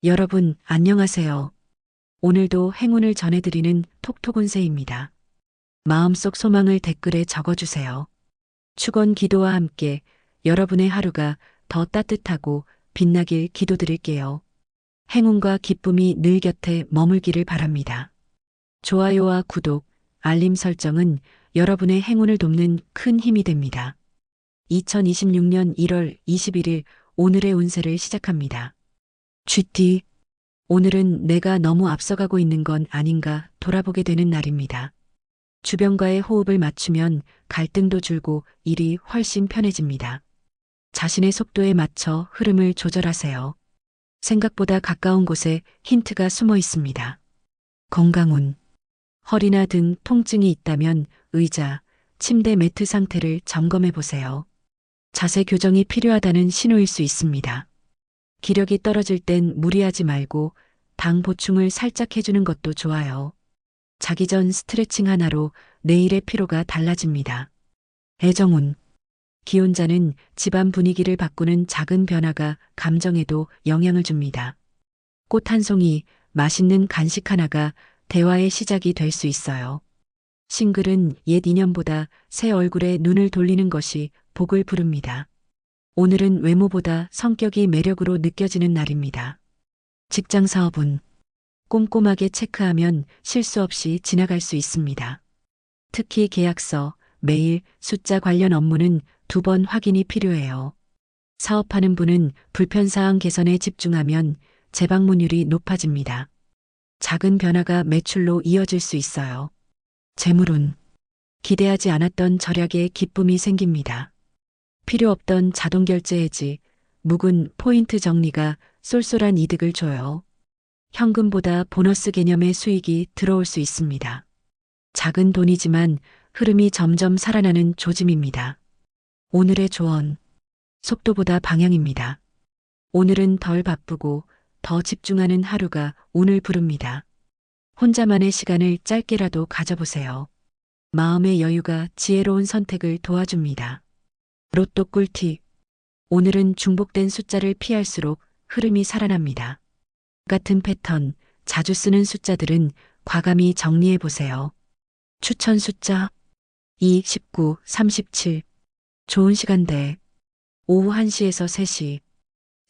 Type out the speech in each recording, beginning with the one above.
여러분, 안녕하세요. 오늘도 행운을 전해드리는 톡톡운세입니다. 마음속 소망을 댓글에 적어주세요. 축원 기도와 함께 여러분의 하루가 더 따뜻하고 빛나길 기도드릴게요. 행운과 기쁨이 늘 곁에 머물기를 바랍니다. 좋아요와 구독, 알림 설정은 여러분의 행운을 돕는 큰 힘이 됩니다. 2026년 1월 21일 오늘의 운세를 시작합니다. GT. 오늘은 내가 너무 앞서가고 있는 건 아닌가 돌아보게 되는 날입니다. 주변과의 호흡을 맞추면 갈등도 줄고 일이 훨씬 편해집니다. 자신의 속도에 맞춰 흐름을 조절하세요. 생각보다 가까운 곳에 힌트가 숨어 있습니다. 건강운. 허리나 등 통증이 있다면 의자, 침대 매트 상태를 점검해 보세요. 자세 교정이 필요하다는 신호일 수 있습니다. 기력이 떨어질 땐 무리하지 말고 당 보충을 살짝 해주는 것도 좋아요. 자기 전 스트레칭 하나로 내일의 피로가 달라집니다. 애정운. 기혼자는 집안 분위기를 바꾸는 작은 변화가 감정에도 영향을 줍니다. 꽃 한 송이, 맛있는 간식 하나가 대화의 시작이 될 수 있어요. 싱글은 옛 인연보다 새 얼굴에 눈을 돌리는 것이 복을 부릅니다. 오늘은 외모보다 성격이 매력으로 느껴지는 날입니다. 직장 사업은 꼼꼼하게 체크하면 실수 없이 지나갈 수 있습니다. 특히 계약서, 메일, 숫자 관련 업무는 2번 확인이 필요해요. 사업하는 분은 불편사항 개선에 집중하면 재방문율이 높아집니다. 작은 변화가 매출로 이어질 수 있어요. 재물운. 기대하지 않았던 절약에 기쁨이 생깁니다. 필요 없던 자동 결제 해지, 묵은 포인트 정리가 쏠쏠한 이득을 줘요. 현금보다 보너스 개념의 수익이 들어올 수 있습니다. 작은 돈이지만 흐름이 점점 살아나는 조짐입니다. 오늘의 조언. 속도보다 방향입니다. 오늘은 덜 바쁘고 더 집중하는 하루가 운을 부릅니다. 혼자만의 시간을 짧게라도 가져보세요. 마음의 여유가 지혜로운 선택을 도와줍니다. 로또 꿀팁. 오늘은 중복된 숫자를 피할수록 흐름이 살아납니다. 같은 패턴, 자주 쓰는 숫자들은 과감히 정리해 보세요. 추천 숫자 2, 19, 37. 좋은 시간대 오후 1시에서 3시.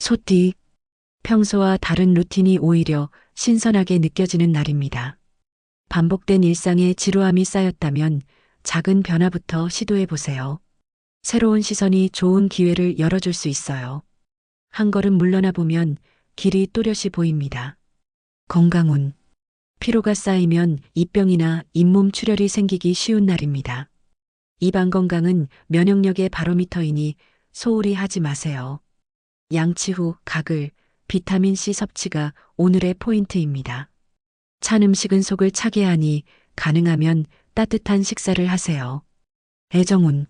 소띠. 평소와 다른 루틴이 오히려 신선하게 느껴지는 날입니다. 반복된 일상에 지루함이 쌓였다면 작은 변화부터 시도해 보세요. 새로운 시선이 좋은 기회를 열어줄 수 있어요. 한 걸음 물러나 보면 길이 또렷이 보입니다. 건강운. 피로가 쌓이면 입병이나 잇몸 출혈이 생기기 쉬운 날입니다. 입안 건강은 면역력의 바로미터이니 소홀히 하지 마세요. 양치 후 가글, 비타민C 섭취가 오늘의 포인트입니다. 찬 음식은 속을 차게 하니 가능하면 따뜻한 식사를 하세요. 애정운.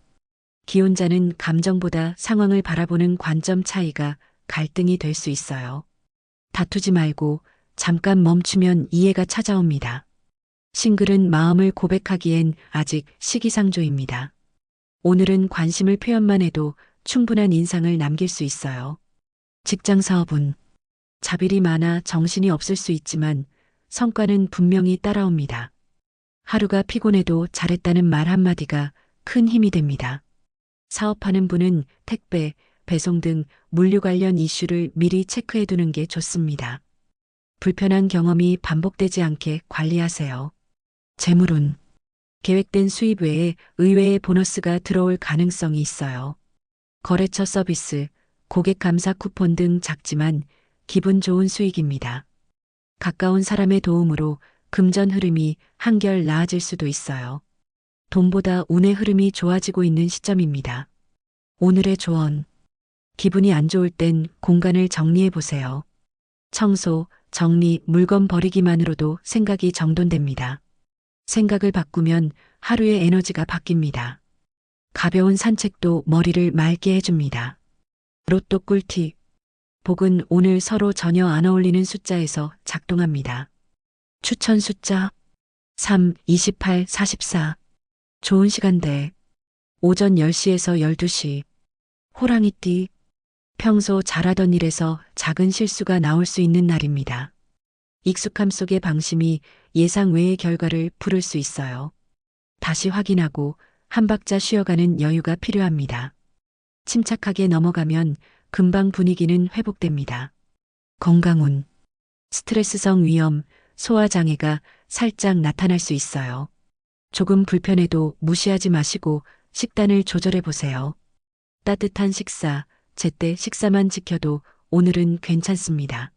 기혼자는 감정보다 상황을 바라보는 관점 차이가 갈등이 될 수 있어요. 다투지 말고 잠깐 멈추면 이해가 찾아옵니다. 싱글은 마음을 고백하기엔 아직 시기상조입니다. 오늘은 관심을 표현만 해도 충분한 인상을 남길 수 있어요. 직장 사업은 자빌이 많아 정신이 없을 수 있지만 성과는 분명히 따라옵니다. 하루가 피곤해도 잘했다는 말 한마디가 큰 힘이 됩니다. 사업하는 분은 택배, 배송 등 물류 관련 이슈를 미리 체크해 두는 게 좋습니다. 불편한 경험이 반복되지 않게 관리하세요. 재물운. 계획된 수입 외에 의외의 보너스가 들어올 가능성이 있어요. 거래처 서비스, 고객 감사 쿠폰 등 작지만 기분 좋은 수익입니다. 가까운 사람의 도움으로 금전 흐름이 한결 나아질 수도 있어요. 돈보다 운의 흐름이 좋아지고 있는 시점입니다. 오늘의 조언. 기분이 안 좋을 땐 공간을 정리해 보세요. 청소, 정리, 물건 버리기만으로도 생각이 정돈됩니다. 생각을 바꾸면 하루의 에너지가 바뀝니다. 가벼운 산책도 머리를 맑게 해줍니다. 로또 꿀팁. 복은 오늘 서로 전혀 안 어울리는 숫자에서 작동합니다. 추천 숫자 3, 28, 44. 좋은 시간대 오전 10시에서 12시. 호랑이띠. 평소 잘하던 일에서 작은 실수가 나올 수 있는 날입니다. 익숙함 속의 방심이 예상 외의 결과를 부를 수 있어요. 다시 확인하고 한 박자 쉬어가는 여유가 필요합니다. 침착하게 넘어가면 금방 분위기는 회복됩니다. 건강운, 스트레스성 위염, 소화장애가 살짝 나타날 수 있어요. 조금 불편해도 무시하지 마시고 식단을 조절해 보세요. 따뜻한 식사, 제때 식사만 지켜도 오늘은 괜찮습니다.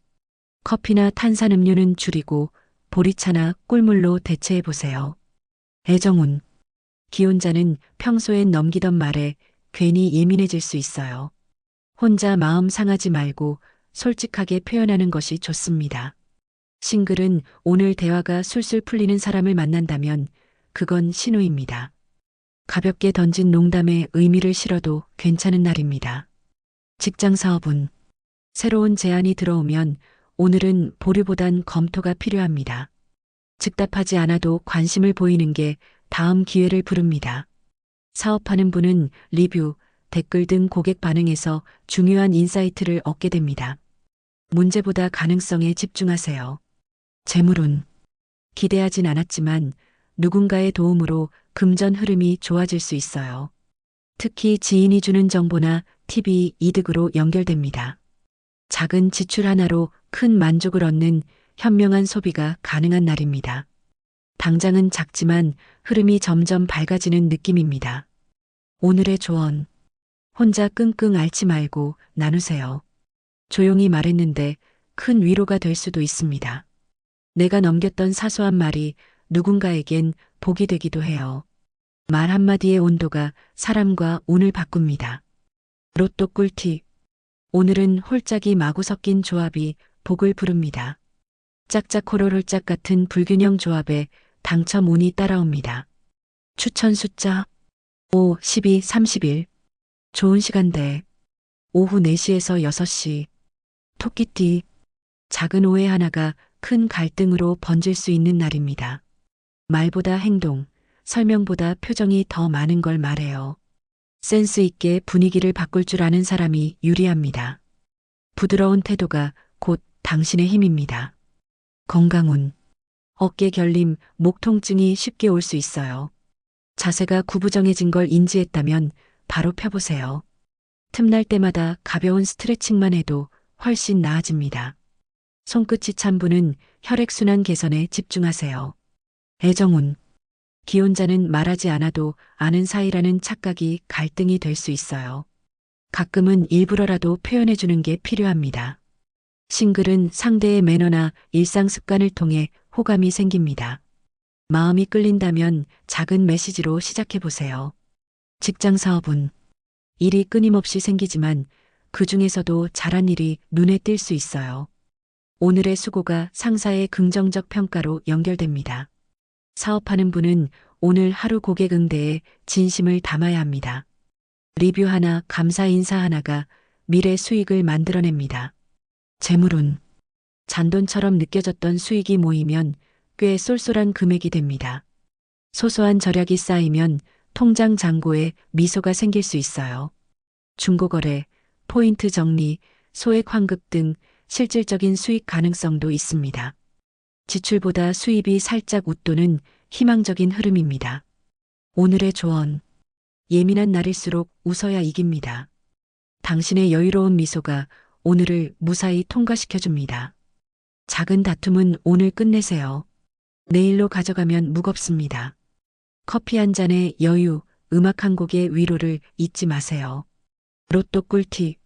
커피나 탄산음료는 줄이고 보리차나 꿀물로 대체해 보세요. 애정운, 기혼자는 평소엔 넘기던 말에 괜히 예민해질 수 있어요. 혼자 마음 상하지 말고 솔직하게 표현하는 것이 좋습니다. 싱글은 오늘 대화가 술술 풀리는 사람을 만난다면 그건 신호입니다. 가볍게 던진 농담에 의미를 실어도 괜찮은 날입니다. 직장 사업은 새로운 제안이 들어오면 오늘은 보류보단 검토가 필요합니다. 즉답하지 않아도 관심을 보이는 게 다음 기회를 부릅니다. 사업하는 분은 리뷰, 댓글 등 고객 반응에서 중요한 인사이트를 얻게 됩니다. 문제보다 가능성에 집중하세요. 재물운, 기대하진 않았지만 누군가의 도움으로 금전 흐름이 좋아질 수 있어요. 특히 지인이 주는 정보나 팁이 이득으로 연결됩니다. 작은 지출 하나로 큰 만족을 얻는 현명한 소비가 가능한 날입니다. 당장은 작지만 흐름이 점점 밝아지는 느낌입니다. 오늘의 조언. 혼자 끙끙 앓지 말고 나누세요. 조용히 말했는데 큰 위로가 될 수도 있습니다. 내가 넘겼던 사소한 말이 누군가에겐 복이 되기도 해요. 말 한마디의 온도가 사람과 운을 바꿉니다. 로또 꿀팁. 오늘은 홀짝이 마구 섞인 조합이 복을 부릅니다. 짝짝 호롤홀짝 같은 불균형 조합에 당첨 운이 따라옵니다. 추천 숫자 5, 12, 31. 좋은 시간대 오후 4시에서 6시. 토끼띠. 작은 오해 하나가 큰 갈등으로 번질 수 있는 날입니다. 말보다 행동, 설명보다 표정이 더 많은 걸 말해요. 센스 있게 분위기를 바꿀 줄 아는 사람이 유리합니다. 부드러운 태도가 곧 당신의 힘입니다. 건강운. 어깨 결림, 목 통증이 쉽게 올 수 있어요. 자세가 구부정해진 걸 인지했다면 바로 펴보세요. 틈날 때마다 가벼운 스트레칭만 해도 훨씬 나아집니다. 손끝이 찬 분은 혈액순환 개선에 집중하세요. 애정운. 기혼자는 말하지 않아도 아는 사이라는 착각이 갈등이 될 수 있어요. 가끔은 일부러라도 표현해주는 게 필요합니다. 싱글은 상대의 매너나 일상 습관을 통해 호감이 생깁니다. 마음이 끌린다면 작은 메시지로 시작해보세요. 직장 사업은 일이 끊임없이 생기지만 그 중에서도 잘한 일이 눈에 띌 수 있어요. 오늘의 수고가 상사의 긍정적 평가로 연결됩니다. 사업하는 분은 오늘 하루 고객 응대에 진심을 담아야 합니다. 리뷰 하나, 감사 인사 하나가 미래 수익을 만들어냅니다. 재물운. 잔돈처럼 느껴졌던 수익이 모이면 꽤 쏠쏠한 금액이 됩니다. 소소한 절약이 쌓이면 통장 잔고에 미소가 생길 수 있어요. 중고거래, 포인트 정리, 소액 환급 등 실질적인 수익 가능성도 있습니다. 지출보다 수입이 살짝 웃도는 희망적인 흐름입니다. 오늘의 조언. 예민한 날일수록 웃어야 이깁니다. 당신의 여유로운 미소가 오늘을 무사히 통과시켜줍니다. 작은 다툼은 오늘 끝내세요. 내일로 가져가면 무겁습니다. 커피 한 잔의 여유, 음악 한 곡의 위로를 잊지 마세요. 로또 꿀팁.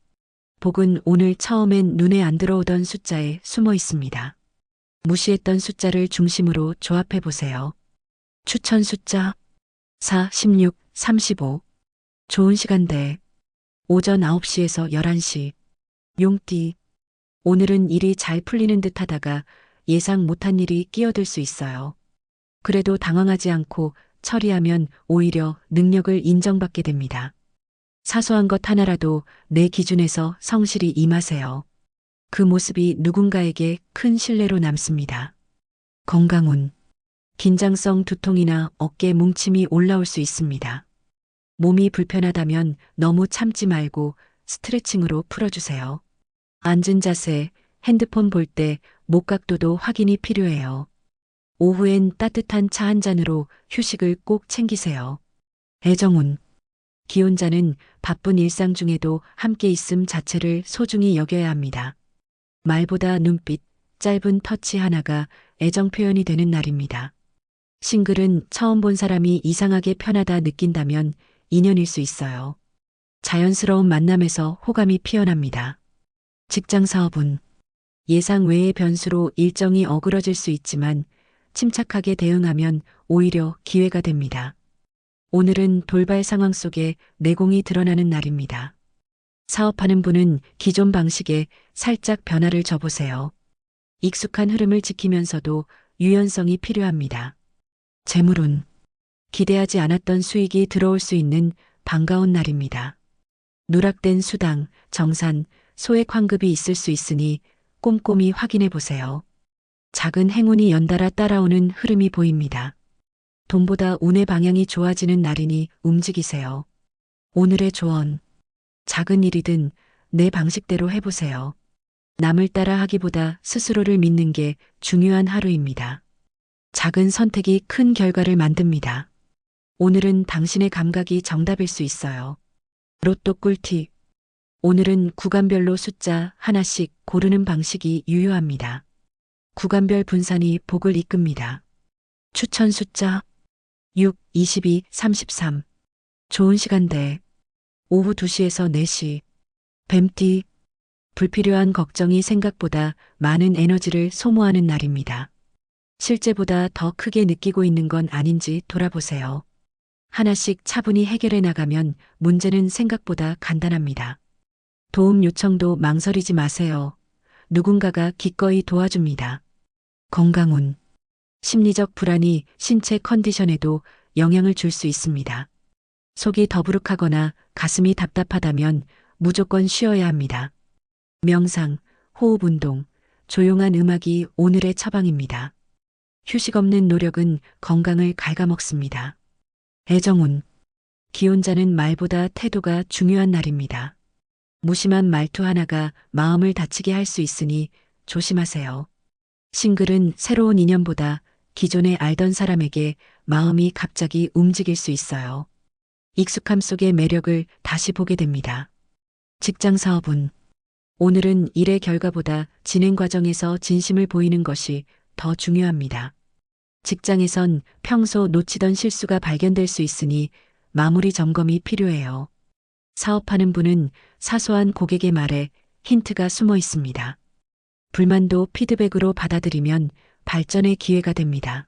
복은 오늘 처음엔 눈에 안 들어오던 숫자에 숨어 있습니다. 무시했던 숫자를 중심으로 조합해 보세요. 추천 숫자 4, 16, 35. 좋은 시간대 오전 9시에서 11시. 용띠. 오늘은 일이 잘 풀리는 듯 하다가 예상 못한 일이 끼어들 수 있어요. 그래도 당황하지 않고 처리하면 오히려 능력을 인정받게 됩니다. 사소한 것 하나라도 내 기준에서 성실히 임하세요. 그 모습이 누군가에게 큰 신뢰로 남습니다. 건강운. 긴장성 두통이나 어깨 뭉침이 올라올 수 있습니다. 몸이 불편하다면 너무 참지 말고 스트레칭으로 풀어주세요. 앉은 자세, 핸드폰 볼 때 목 각도도 확인이 필요해요. 오후엔 따뜻한 차 한 잔으로 휴식을 꼭 챙기세요. 애정운. 기혼자는 바쁜 일상 중에도 함께 있음 자체를 소중히 여겨야 합니다. 말보다 눈빛, 짧은 터치 하나가 애정 표현이 되는 날입니다. 싱글은 처음 본 사람이 이상하게 편하다 느낀다면 인연일 수 있어요. 자연스러운 만남에서 호감이 피어납니다. 직장 사업은 예상 외의 변수로 일정이 어그러질 수 있지만 침착하게 대응하면 오히려 기회가 됩니다. 오늘은 돌발 상황 속에 내공이 드러나는 날입니다. 사업하는 분은 기존 방식에 살짝 변화를 줘보세요. 익숙한 흐름을 지키면서도 유연성이 필요합니다. 재물운. 기대하지 않았던 수익이 들어올 수 있는 반가운 날입니다. 누락된 수당, 정산, 소액 환급이 있을 수 있으니 꼼꼼히 확인해 보세요. 작은 행운이 연달아 따라오는 흐름이 보입니다. 돈보다 운의 방향이 좋아지는 날이니 움직이세요. 오늘의 조언. 작은 일이든 내 방식대로 해보세요. 남을 따라 하기보다 스스로를 믿는 게 중요한 하루입니다. 작은 선택이 큰 결과를 만듭니다. 오늘은 당신의 감각이 정답일 수 있어요. 로또 꿀팁. 오늘은 구간별로 숫자 하나씩 고르는 방식이 유효합니다. 구간별 분산이 복을 이끕니다. 추천 숫자 6, 22, 33. 좋은 시간대 오후 2시에서 4시. 뱀띠. 불필요한 걱정이 생각보다 많은 에너지를 소모하는 날입니다. 실제보다 더 크게 느끼고 있는 건 아닌지 돌아보세요. 하나씩 차분히 해결해 나가면 문제는 생각보다 간단합니다. 도움 요청도 망설이지 마세요. 누군가가 기꺼이 도와줍니다. 건강운. 심리적 불안이 신체 컨디션에도 영향을 줄 수 있습니다. 속이 더부룩하거나 가슴이 답답하다면 무조건 쉬어야 합니다. 명상, 호흡 운동, 조용한 음악이 오늘의 처방입니다. 휴식 없는 노력은 건강을 갉아먹습니다. 애정운. 기혼자는 말보다 태도가 중요한 날입니다. 무심한 말투 하나가 마음을 다치게 할 수 있으니 조심하세요. 싱글은 새로운 인연보다 기존에 알던 사람에게 마음이 갑자기 움직일 수 있어요. 익숙함 속의 매력을 다시 보게 됩니다. 직장 사업은 오늘은 일의 결과보다 진행 과정에서 진심을 보이는 것이 더 중요합니다. 직장에선 평소 놓치던 실수가 발견될 수 있으니 마무리 점검이 필요해요. 사업하는 분은 사소한 고객의 말에 힌트가 숨어 있습니다. 불만도 피드백으로 받아들이면 발전의 기회가 됩니다.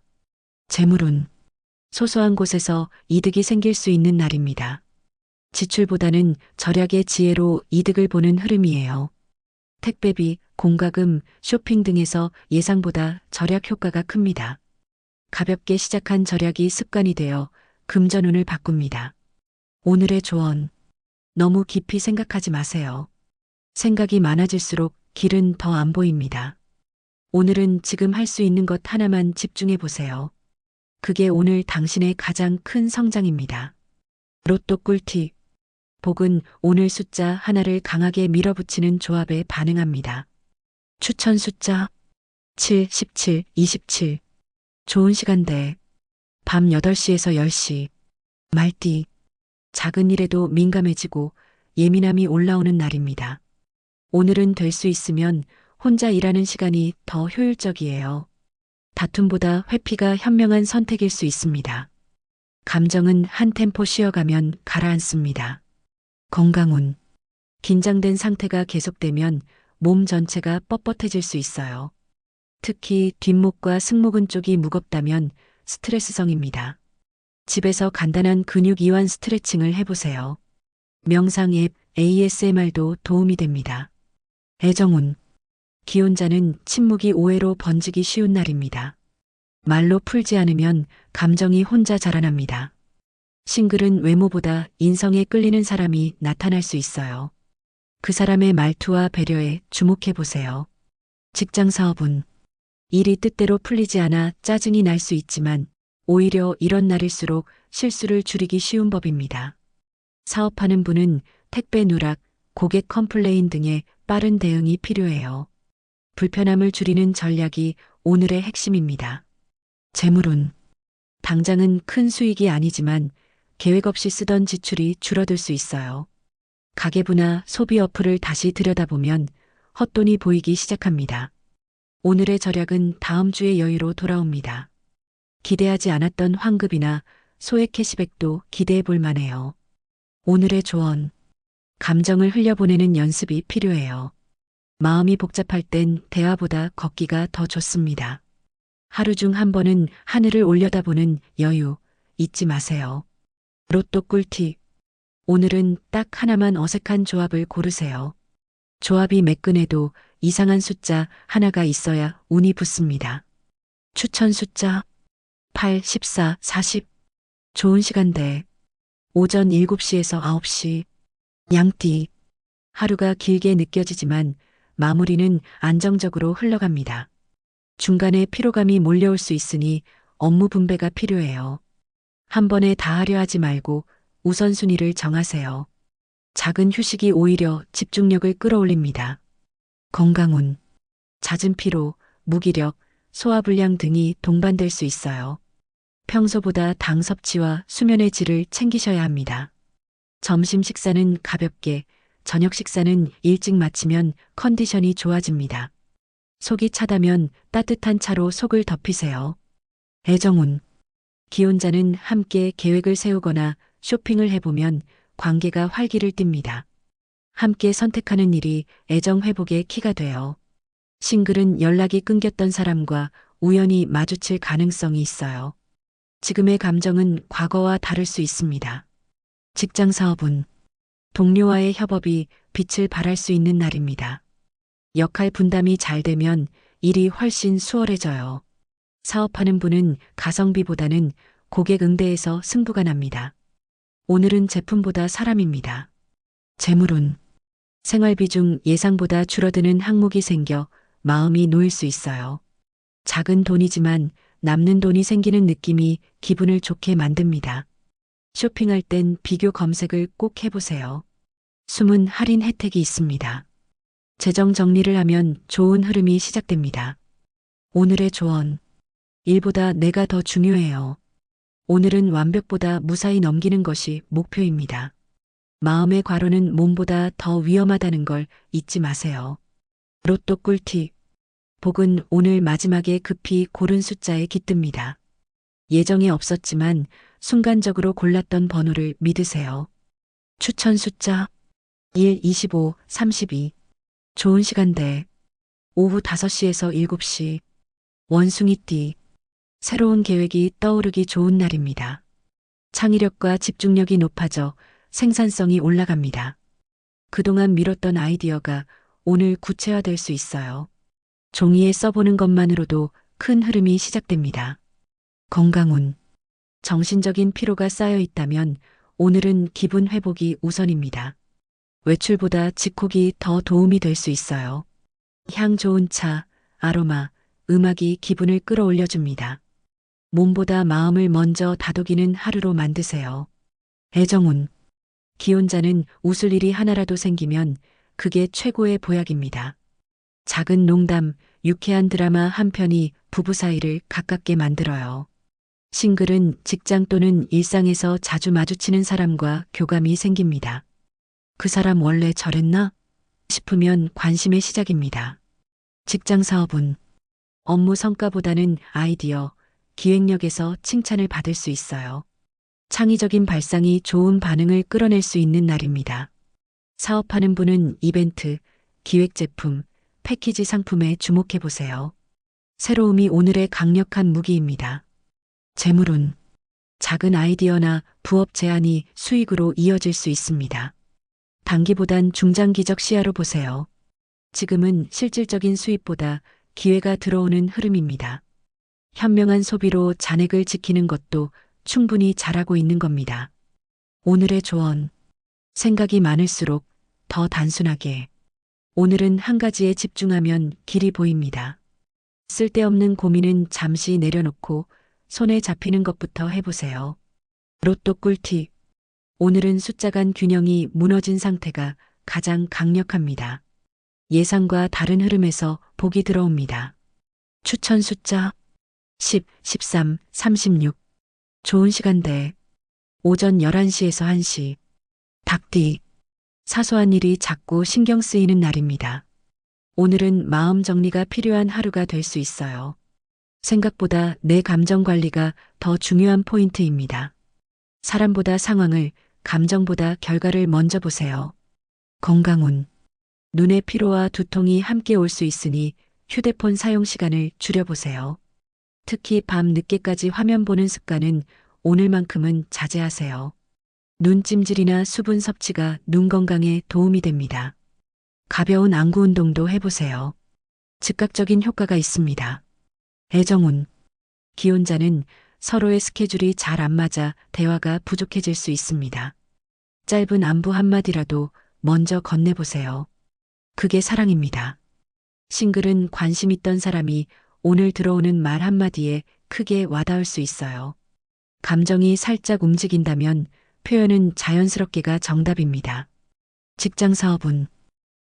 재물운. 소소한 곳에서 이득이 생길 수 있는 날입니다. 지출보다는 절약의 지혜로 이득을 보는 흐름이에요. 택배비, 공과금, 쇼핑 등에서 예상보다 절약 효과가 큽니다. 가볍게 시작한 절약이 습관이 되어 금전운을 바꿉니다. 오늘의 조언. 너무 깊이 생각하지 마세요. 생각이 많아질수록 길은 더 안 보입니다. 오늘은 지금 할 수 있는 것 하나만 집중해 보세요. 그게 오늘 당신의 가장 큰 성장입니다. 로또 꿀팁. 복은 오늘 숫자 하나를 강하게 밀어붙이는 조합에 반응합니다. 추천 숫자 7, 17, 27. 좋은 시간대 밤 8시에서 10시. 말띠. 작은 일에도 민감해지고 예민함이 올라오는 날입니다. 오늘은 될 수 있으면 혼자 일하는 시간이 더 효율적이에요. 다툼보다 회피가 현명한 선택일 수 있습니다. 감정은 한 템포 쉬어가면 가라앉습니다. 건강운. 긴장된 상태가 계속되면 몸 전체가 뻣뻣해질 수 있어요. 특히 뒷목과 승모근 쪽이 무겁다면 스트레스성입니다. 집에서 간단한 근육 이완 스트레칭을 해보세요. 명상 앱 ASMR도 도움이 됩니다. 애정운. 기혼자는 침묵이 오해로 번지기 쉬운 날입니다. 말로 풀지 않으면 감정이 혼자 자라납니다. 싱글은 외모보다 인성에 끌리는 사람이 나타날 수 있어요. 그 사람의 말투와 배려에 주목해 보세요. 직장 사업은 일이 뜻대로 풀리지 않아 짜증이 날 수 있지만 오히려 이런 날일수록 실수를 줄이기 쉬운 법입니다. 사업하는 분은 택배 누락, 고객 컴플레인 등의 빠른 대응이 필요해요. 불편함을 줄이는 전략이 오늘의 핵심입니다. 재물운. 당장은 큰 수익이 아니지만 계획 없이 쓰던 지출이 줄어들 수 있어요. 가계부나 소비 어플을 다시 들여다보면 헛돈이 보이기 시작합니다. 오늘의 절약은 다음 주의 여유로 돌아옵니다. 기대하지 않았던 환급이나 소액 캐시백도 기대해 볼 만해요. 오늘의 조언. 감정을 흘려보내는 연습이 필요해요. 마음이 복잡할 땐 대화보다 걷기가 더 좋습니다. 하루 중 한 번은 하늘을 올려다보는 여유 잊지 마세요. 로또 꿀팁. 오늘은 딱 하나만 어색한 조합을 고르세요. 조합이 매끈해도 이상한 숫자 하나가 있어야 운이 붙습니다. 추천 숫자 8, 14, 40. 좋은 시간대. 오전 7시에서 9시. 양띠. 하루가 길게 느껴지지만 마무리는 안정적으로 흘러갑니다. 중간에 피로감이 몰려올 수 있으니 업무 분배가 필요해요. 한 번에 다 하려 하지 말고 우선순위를 정하세요. 작은 휴식이 오히려 집중력을 끌어올립니다. 건강운. 잦은 피로, 무기력, 소화불량 등이 동반될 수 있어요. 평소보다 당 섭취와 수면의 질을 챙기셔야 합니다. 점심 식사는 가볍게, 저녁 식사는 일찍 마치면 컨디션이 좋아집니다. 속이 차다면 따뜻한 차로 속을 덮이세요. 애정운. 기혼자는 함께 계획을 세우거나 쇼핑을 해보면 관계가 활기를 띱니다. 함께 선택하는 일이 애정 회복의 키가 돼요. 싱글은 연락이 끊겼던 사람과 우연히 마주칠 가능성이 있어요. 지금의 감정은 과거와 다를 수 있습니다. 직장 사업은 동료와의 협업이 빛을 발할 수 있는 날입니다. 역할 분담이 잘 되면 일이 훨씬 수월해져요. 사업하는 분은 가성비보다는 고객 응대에서 승부가 납니다. 오늘은 제품보다 사람입니다. 재물운. 생활비 중 예상보다 줄어드는 항목이 생겨 마음이 놓일 수 있어요. 작은 돈이지만 남는 돈이 생기는 느낌이 기분을 좋게 만듭니다. 쇼핑할 땐 비교 검색을 꼭 해보세요. 숨은 할인 혜택이 있습니다. 재정 정리를 하면 좋은 흐름이 시작됩니다. 오늘의 조언. 일보다 내가 더 중요해요. 오늘은 완벽보다 무사히 넘기는 것이 목표입니다. 마음의 과로는 몸보다 더 위험하다는 걸 잊지 마세요. 로또 꿀팁. 복은 오늘 마지막에 급히 고른 숫자에 깃듭니다. 예정에 없었지만 순간적으로 골랐던 번호를 믿으세요. 추천 숫자 1, 25, 32. 좋은 시간대. 오후 5시에서 7시. 원숭이띠. 새로운 계획이 떠오르기 좋은 날입니다. 창의력과 집중력이 높아져 생산성이 올라갑니다. 그동안 미뤘던 아이디어가 오늘 구체화될 수 있어요. 종이에 써보는 것만으로도 큰 흐름이 시작됩니다. 건강운. 정신적인 피로가 쌓여 있다면 오늘은 기분 회복이 우선입니다. 외출보다 집콕이 더 도움이 될 수 있어요. 향 좋은 차, 아로마, 음악이 기분을 끌어올려줍니다. 몸보다 마음을 먼저 다독이는 하루로 만드세요. 애정운. 기혼자는 웃을 일이 하나라도 생기면 그게 최고의 보약입니다. 작은 농담, 유쾌한 드라마 한 편이 부부 사이를 가깝게 만들어요. 싱글은 직장 또는 일상에서 자주 마주치는 사람과 교감이 생깁니다. 그 사람 원래 저랬나? 싶으면 관심의 시작입니다. 직장 사업은 업무 성과보다는 아이디어, 기획력에서 칭찬을 받을 수 있어요. 창의적인 발상이 좋은 반응을 끌어낼 수 있는 날입니다. 사업하는 분은 이벤트, 기획 제품, 패키지 상품에 주목해 보세요. 새로움이 오늘의 강력한 무기입니다. 재물운. 작은 아이디어나 부업 제안이 수익으로 이어질 수 있습니다. 단기보단 중장기적 시야로 보세요. 지금은 실질적인 수입보다 기회가 들어오는 흐름입니다. 현명한 소비로 잔액을 지키는 것도 충분히 잘하고 있는 겁니다. 오늘의 조언. 생각이 많을수록 더 단순하게. 오늘은 한 가지에 집중하면 길이 보입니다. 쓸데없는 고민은 잠시 내려놓고 손에 잡히는 것부터 해보세요. 로또 꿀팁. 오늘은 숫자 간 균형이 무너진 상태가 가장 강력합니다. 예상과 다른 흐름에서 복이 들어옵니다. 추천 숫자 10, 13, 36. 좋은 시간대. 오전 11시에서 1시. 닭띠. 사소한 일이 자꾸 신경 쓰이는 날입니다. 오늘은 마음 정리가 필요한 하루가 될 수 있어요. 생각보다 내 감정 관리가 더 중요한 포인트입니다. 사람보다 상황을, 감정보다 결과를 먼저 보세요. 건강운. 눈의 피로와 두통이 함께 올 수 있으니 휴대폰 사용 시간을 줄여보세요. 특히 밤 늦게까지 화면 보는 습관은 오늘만큼은 자제하세요. 눈찜질이나 수분 섭취가 눈 건강에 도움이 됩니다. 가벼운 안구 운동도 해보세요. 즉각적인 효과가 있습니다. 애정운. 기혼자는 서로의 스케줄이 잘 안 맞아 대화가 부족해질 수 있습니다. 짧은 안부 한마디라도 먼저 건네보세요. 그게 사랑입니다. 싱글은 관심 있던 사람이 오늘 들어오는 말 한마디에 크게 와닿을 수 있어요. 감정이 살짝 움직인다면 표현은 자연스럽게가 정답입니다. 직장 사업은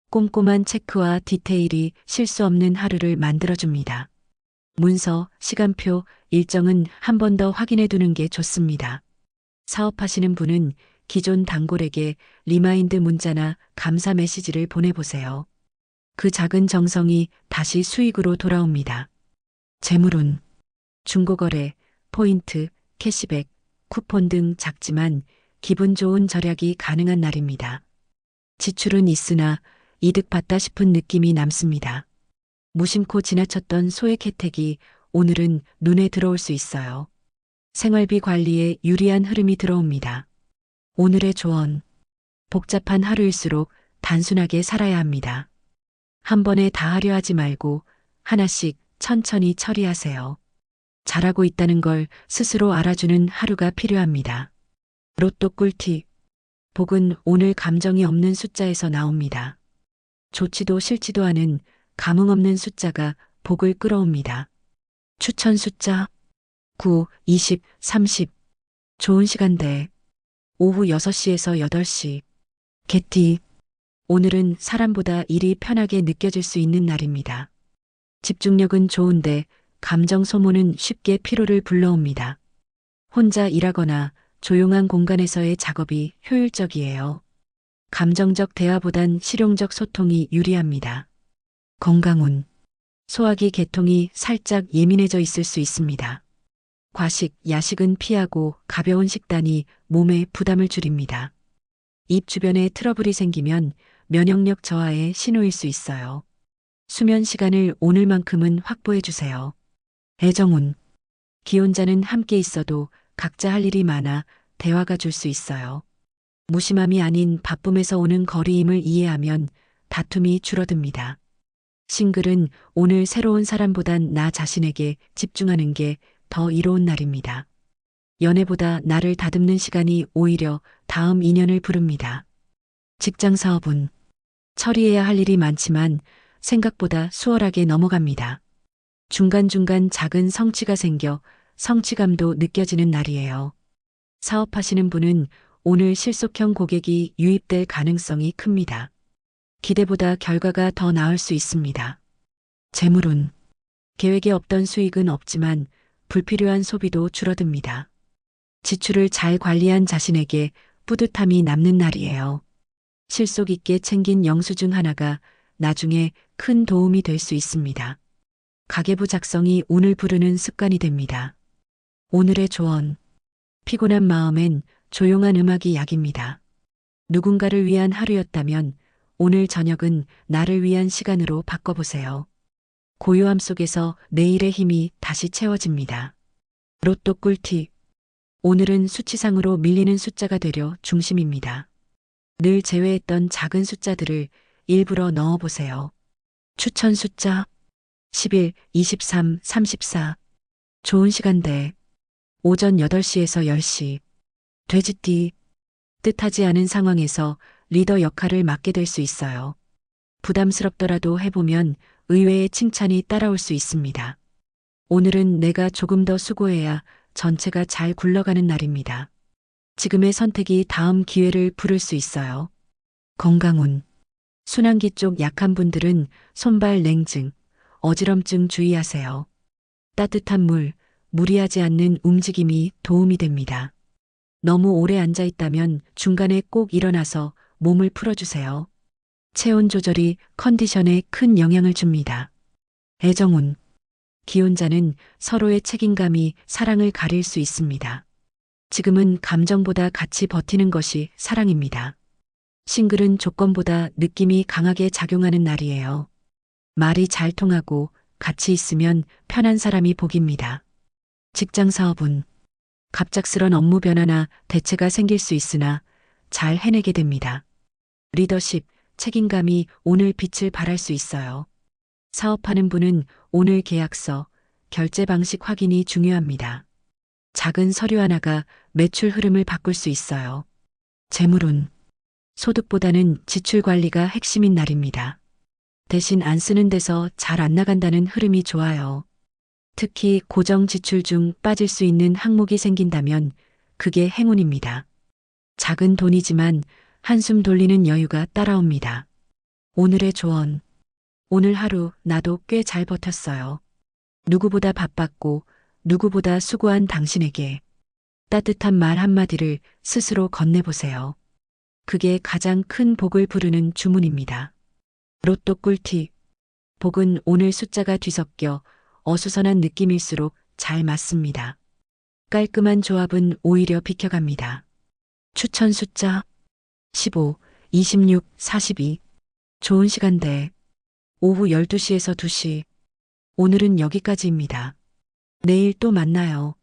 꼼꼼한 체크와 디테일이 실수 없는 하루를 만들어줍니다. 문서, 시간표, 일정은 한 번 더 확인해 두는 게 좋습니다. 사업하시는 분은 기존 단골에게 리마인드 문자나 감사 메시지를 보내보세요. 그 작은 정성이 다시 수익으로 돌아옵니다. 재물운. 중고거래, 포인트, 캐시백, 쿠폰 등 작지만 기분 좋은 절약이 가능한 날입니다. 지출은 있으나 이득 봤다 싶은 느낌이 남습니다. 무심코 지나쳤던 소액 혜택이 오늘은 눈에 들어올 수 있어요. 생활비 관리에 유리한 흐름이 들어옵니다. 오늘의 조언. 복잡한 하루일수록 단순하게 살아야 합니다. 한 번에 다 하려 하지 말고 하나씩 천천히 처리하세요. 잘하고 있다는 걸 스스로 알아주는 하루가 필요합니다. 로또 꿀팁. 복은 오늘 감정이 없는 숫자에서 나옵니다. 좋지도 싫지도 않은 감흥 없는 숫자가 복을 끌어옵니다. 추천 숫자 9, 20, 30. 좋은 시간대. 오후 6시에서 8시. 개띠. 오늘은 사람보다 일이 편하게 느껴질 수 있는 날입니다. 집중력은 좋은데 감정 소모는 쉽게 피로를 불러옵니다. 혼자 일하거나 조용한 공간에서의 작업이 효율적이에요. 감정적 대화보단 실용적 소통이 유리합니다. 건강운. 소화기 계통이 살짝 예민해져 있을 수 있습니다. 과식, 야식은 피하고 가벼운 식단이 몸에 부담을 줄입니다. 입 주변에 트러블이 생기면 면역력 저하의 신호일 수 있어요. 수면 시간을 오늘만큼은 확보해 주세요. 애정운. 기혼자는 함께 있어도 각자 할 일이 많아 대화가 줄 수 있어요. 무심함이 아닌 바쁨에서 오는 거리임을 이해하면 다툼이 줄어듭니다. 싱글은 오늘 새로운 사람보단 나 자신에게 집중하는 게 더 이로운 날입니다. 연애보다 나를 다듬는 시간이 오히려 다음 인연을 부릅니다. 직장 사업은 처리해야 할 일이 많지만 생각보다 수월하게 넘어갑니다. 중간중간 작은 성취가 생겨 성취감도 느껴지는 날이에요. 사업하시는 분은 오늘 실속형 고객이 유입될 가능성이 큽니다. 기대보다 결과가 더 나을 수 있습니다. 재물운. 계획에 없던 수익은 없지만 불필요한 소비도 줄어듭니다. 지출을 잘 관리한 자신에게 뿌듯함이 남는 날이에요. 실속 있게 챙긴 영수증 하나가 나중에 큰 도움이 될 수 있습니다. 가계부 작성이 운을 부르는 습관이 됩니다. 오늘의 조언. 피곤한 마음엔 조용한 음악이 약입니다. 누군가를 위한 하루였다면 오늘 저녁은 나를 위한 시간으로 바꿔보세요. 고요함 속에서 내일의 힘이 다시 채워집니다. 로또 꿀팁. 오늘은 수치상으로 밀리는 숫자가 되려 중심입니다. 늘 제외했던 작은 숫자들을 일부러 넣어보세요. 추천 숫자 11, 23, 34. 좋은 시간대. 오전 8시에서 10시. 돼지띠. 뜻하지 않은 상황에서 리더 역할을 맡게 될 수 있어요. 부담스럽더라도 해보면 의외의 칭찬이 따라올 수 있습니다. 오늘은 내가 조금 더 수고해야 전체가 잘 굴러가는 날입니다. 지금의 선택이 다음 기회를 부를 수 있어요. 건강운. 순환기 쪽 약한 분들은 손발 냉증, 어지럼증 주의하세요. 따뜻한 물, 무리하지 않는 움직임이 도움이 됩니다. 너무 오래 앉아 있다면 중간에 꼭 일어나서 몸을 풀어주세요. 체온 조절이 컨디션에 큰 영향을 줍니다. 애정운. 기혼자는 서로의 책임감이 사랑을 가릴 수 있습니다. 지금은 감정보다 같이 버티는 것이 사랑입니다. 싱글은 조건보다 느낌이 강하게 작용하는 날이에요. 말이 잘 통하고 같이 있으면 편한 사람이 복입니다. 직장 사업은 갑작스런 업무 변화나 대체가 생길 수 있으나 잘 해내게 됩니다. 리더십, 책임감이 오늘 빛을 발할 수 있어요. 사업하는 분은 오늘 계약서, 결제 방식 확인이 중요합니다. 작은 서류 하나가 매출 흐름을 바꿀 수 있어요. 재물운. 소득보다는 지출 관리가 핵심인 날입니다. 대신 안 쓰는 데서 잘 안 나간다는 흐름이 좋아요. 특히 고정 지출 중 빠질 수 있는 항목이 생긴다면 그게 행운입니다. 작은 돈이지만 한숨 돌리는 여유가 따라옵니다. 오늘의 조언. 오늘 하루 나도 꽤 잘 버텼어요. 누구보다 바빴고 누구보다 수고한 당신에게 따뜻한 말 한마디를 스스로 건네보세요. 그게 가장 큰 복을 부르는 주문입니다. 로또 꿀팁. 복은 오늘 숫자가 뒤섞여 어수선한 느낌일수록 잘 맞습니다. 깔끔한 조합은 오히려 비켜갑니다. 추천 숫자 15, 26, 42. 좋은 시간대 오후 12시에서 2시. 오늘은 여기까지입니다. 내일 또 만나요.